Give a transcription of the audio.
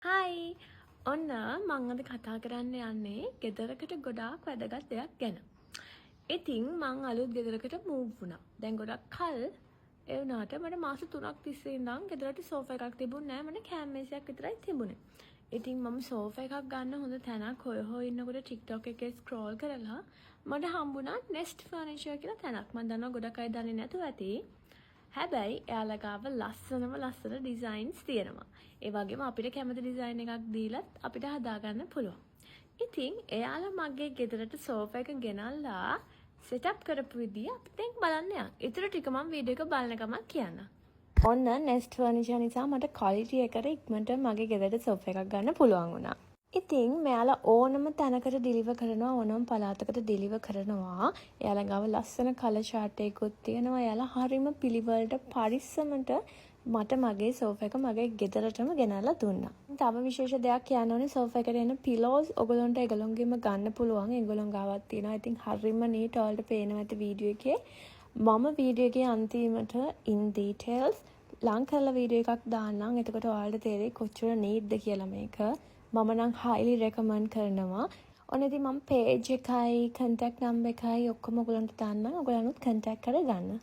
හයි ඔන්න මං අද කතා කරන්න යන්නේ ගෙදරකට ගොඩාක් වැදගත් දෙයක් ගැන. ඉතින් මං අලුත් ගෙදරකට මූව් වුණා. දැන් ගොඩක් කල් ඒ වුණාට මට මාස 3ක් තිස්සේ ඉඳන් ගෙදරට සෝෆා එකක් තිබුණේ නැහැ. මට කෑම මේසයක් විතරයි තිබුණේ. ඉතින් මම සෝෆා එකක් ගන්න හොඳ තැනක් හොය ඉන්නකොට TikTok එකේ ස්ක්‍රෝල් කරලා මට හම්බුණා Nest Furniture කියලා තැනක්. මම දන්නවා ගොඩක් අය දන්නේ නැතුව ඇති. හැබැයි එයාලා ගාව ලස්සන ඩිසයින්ස් තියෙනවා. ඒ වගේම අපිට කැමති ඩිසයින් එකක් දීලත් අපිට හදාගන්න පුළුවන්. ඉතින් එයාලා මගේ ගෙදරට සෝෆා එක ගෙනල්ලා සෙටප් කරපු විදිය අපි දැන් බලන්න යන්න. ඊටර ටික මම වීඩියෝ එක බලන ගමන් කියන්න. ඔන්න Nest Furniture නිසා මට ක්වොලිටි එකට ඉක්මනට මගේ ගෙදරට සෝෆා එකක් ගන්න පුළුවන් වුණා. ඉතින් මෙයාලා ඕනම තැනකට ඩිලිවර් කරනවා ඕනම පළාතකට ඩිලිවර් කරනවා. එයාලා ගාව ලස්සන කලර් chart එකකුත් තියෙනවා. එයාලා හරිම පිළිවෙලට පරිස්සමට මට මගේ සෝෆා එක මගේ ගෙදරටම ගෙනල්ලා දුන්නා. තව විශේෂ දෙයක් කියන්න ඕනේ සෝෆා එකට එන පිලෝස් ඔයගොල්ලන්ට ඒගොල්ලොන්ගෙම ගන්න පුළුවන්. ඒගොල්ලොන් ගාවක් තියෙනවා. ඉතින් හරිම නීට් ඔයාලට පේනවා ඇති වීඩියෝ එකේ. මම වීඩියෝ එකේ අන්තිමට in details ලං කරලා වීඩියෝ එකක් දාන්නම්. එතකොට ඔයාලට තේරෙයි කොච්චර නීට්ද කියලා මේක. මම නම් highly recommend කරනවා. ඔන්න ඉතින් මම page එකයි contact number එකයි ඔක්කොම ඔයගොල්ලන්ට දාන්නම්. ඔයගොල්ලන්වත් contact කරගන්න.